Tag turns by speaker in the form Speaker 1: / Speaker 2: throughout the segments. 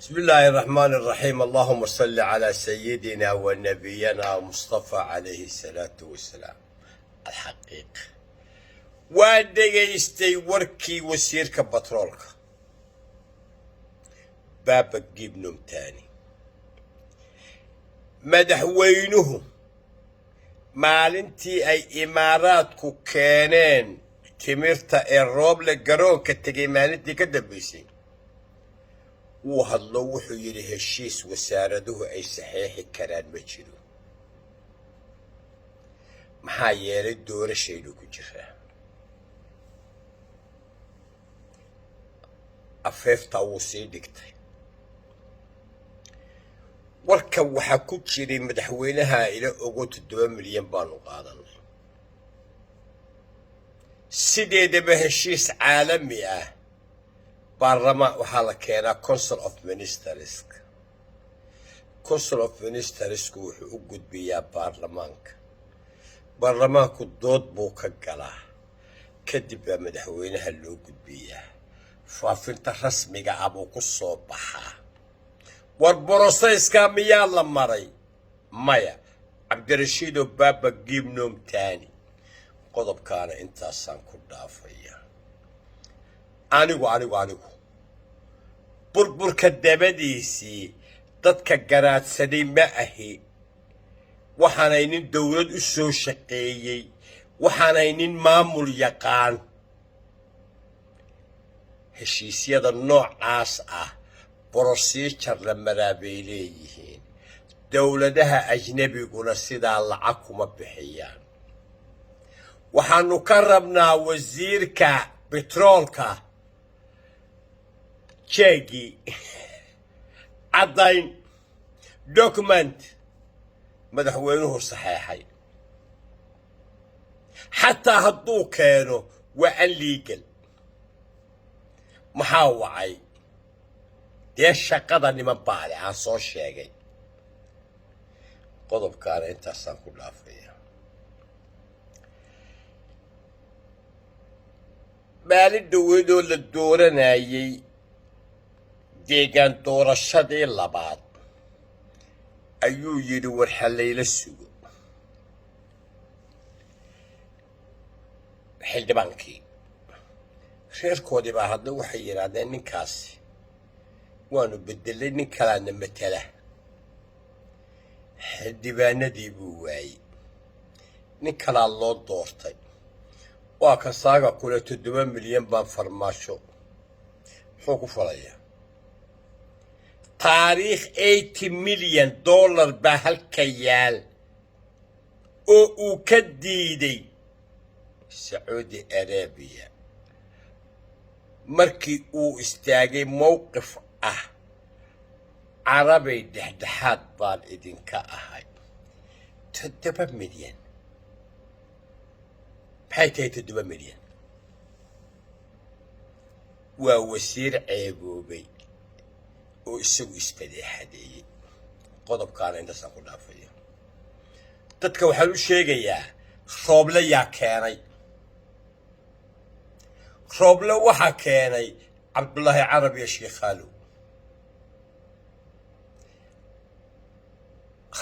Speaker 1: بسم الله الرحمن الرحيم. اللهم صل على سيدنا ونبينا مصطفى عليه الصلاة والسلام. الحقيقة وادغيستي وركي وسيرك بترولك بابك جيب نوم تاني مدحوينه maalintii ay imaaraadku keeneen timirta ee rooble garoonka tegay maalintii ka dambaysay wuu hadlo wuxuu yidhi heshiis wasaaraduhu ay saxeexi karaan ma jiro maxaa yeelay doorashaynu ku jiraa afeefta wuu sii dhigtay warkan waxaa ku jiray madaxweynaha ila ogo 7 milyan baanu qaadanay sideedaba heshiis caalami ah baarlamaan waxaa la keenaa council of ministers wuxuu u gudbiyaa baarlamaanku dood buu ka galaa kadib baa madaxweynaha loo gudbiyaa faafinta rasmiga ah buu ku soo baxaa والبروسيسكا ميالا مري مايا عبد الرشيد وبابا جيب نوم تاني قضب كان انت سان كدافيا انيغو بربر كدبديسي ددك غراد سدي ما اهي waxaanaynin dawlad u soo shaqeeyay waxaanaynin maamul yaqaan heshiisyada noocaas ah procedure la maraabeeleeyihiin dawladaha ajnabiguna sidaa lacag kuma bixiyaan waxaanu ka rabnaa wasiirka petroolka jeegi cadayn document madaxweynuhu saxeexay xataa hadduu keeno waa illegal maxaa wacay dee shaqada niman baale aan soo sheegay qodobkaana intaasaan ku dhaafaya maalin dhaweydoo la dooranayay deegaan doorashadii labaad ayuu yidhi war halayla sugo xildhibaankii reerkoodii baa hadda waxay yidhaahdeen ninkaasi waanu bedelay nin kalaana matala xildhibaanadii buu waayey nin kalaa loo doortay waa ka saaga kule 7 milyan baan farmaasho muxuu ku falayaa taariikh $80 milyan baa halka yaal oo uu ka diiday sacuudi arabiya markii uu istaagay mowqif ah carabay dhexdhexaad baan idinka ahay 7 milyan maxay tahay 7 milyan waa wasiir ceeboobay oo isagu isfadeexadeeyey qodobkaana intaasaan ku dhaafaya dadka waxaan u sheegayaa rooble yaa keenay rooble waxaa keenay cabdullaahi carab iyo sheekhaalow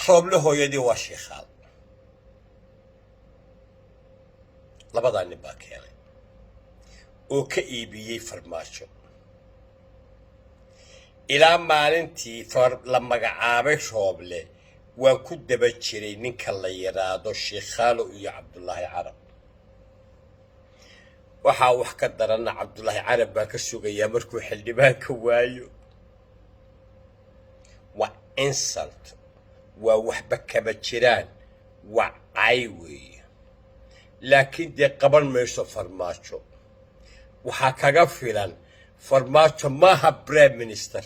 Speaker 1: rooble hooyadii waa sheekhaal labadaa nin baa keenay oo ka iibiyey farmaajo ilaa maalintii la magacaabay rooble waa ku daba jiray ninka la yiraahdo sheekhaalow iyo cabdullaahi carab waxaa wax ka daranna cabdullaahi carab baa ka sugayaa markuu xildhibaanka waayo waa insult waa waxba kama jiraan waa cay weeye laakiin dee qaban mayso farmaajo waxaa kaga filan farmaajo maaha prime minister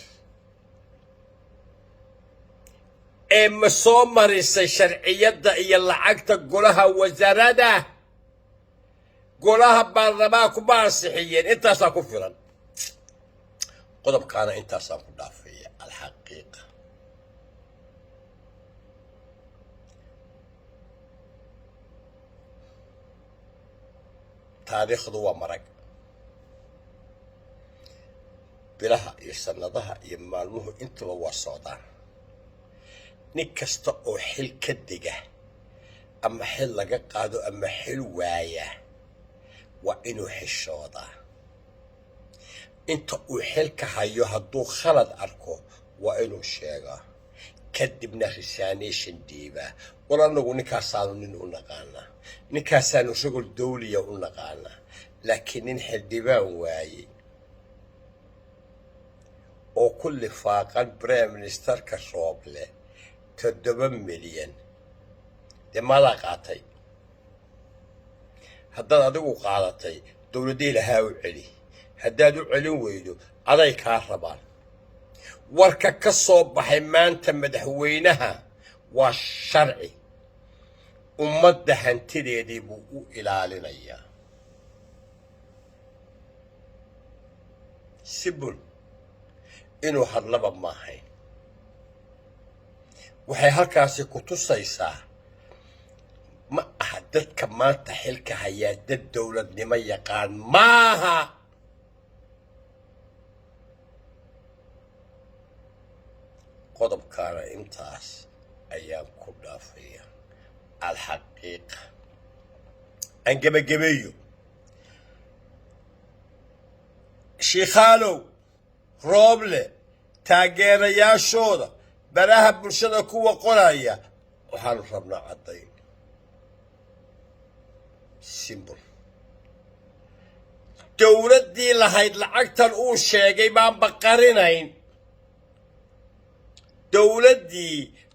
Speaker 1: ee ma soo marisay sharciyadda iyo lacagta golaha wasaarada golaha baarlamaanku ma ansixiyeen intaasaa ku filan qodobkaana intaasaan ku dhaafaya alxaqiiqa taariikhdu waa marag bilaha iyo sannadaha iyo maalmuhu intaba waa socdaan nin kasta oo xil ka dega ama xil laga qaado ama xil waaya waa inuu xishoodaa inta uu xilka hayo hadduu khalad arko waa inuu sheegaa kadibna resignation dhiibaa war anagu ninkaasaanu nin u naqaanaa ninkaasaanu shagol dawliya u naqaanaa laakiin nin xildhibaan waayey oo ku lifaaqan prime ministerka Rooble 7 milyan dee maadaa qaatay haddaad adigu qaadatay dowladii lahaa u celi haddaad u celin weydo aday kaa rabaan warka ka soo baxay maanta madaxweynaha waa sharci ummadda hantideedii buu u ilaalinayaa sibul inuu hadlaba maahayn waxay halkaasi ku tusaysaa ma aha dadka maanta xilka hayaa dad dowladnimo yaqaan maaha qodobkaana intaas ayaan ku dhaafaya alxaqiiqa aan gebagabeeyo shiikhaalow Rooble taageerayaashooda baraha bulshada kuwa qoraya waxaanu rabnaa caddayn simple dowladdii lahayd lacagtan uu sheegay baan baqarinayn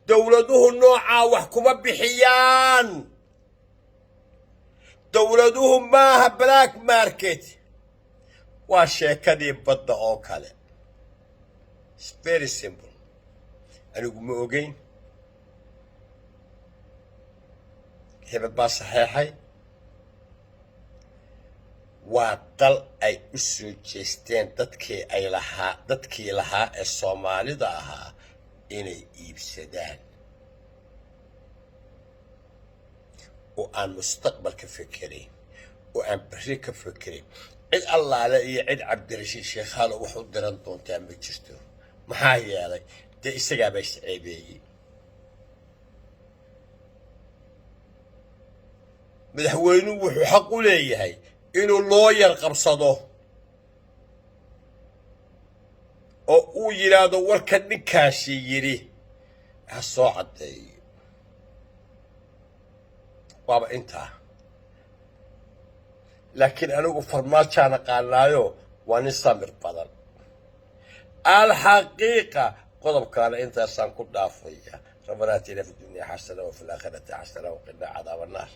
Speaker 1: dowladuhu noocaa wax kuma bixiyaan dowladuhu maaha black market waa sheekadii badda oo kale it's very simple anigu ma ogeyn hebel baa saxeexay waa dal ay u soo jeesteen dadkii lahaa ee Soomaalida ahaa inay iibsadaan oo aan mustaqbal ka fikirayn oo aan berri ka fikirayn cid allaale iyo cid Cabdirashiid Sheekhaalo wax u diran doontaa ma jirto maxaa yeelay dee isagaa baa isceebeeyey madaxweynuhu wuxuu xaq u leeyahay inuu looyar qabsado oo uu yiraahdo warka ninkaasi yiri ha soo cadeeyo waaba intaa laakiin anigu farmaajaan aqaanaayo waa nin samir badan alxaqiiqa qodobkaana intaasaan ku dhaafaya ربنا آتنا في الدنيا حسنة وفي الآخرة حسنة وقنا عذاب النار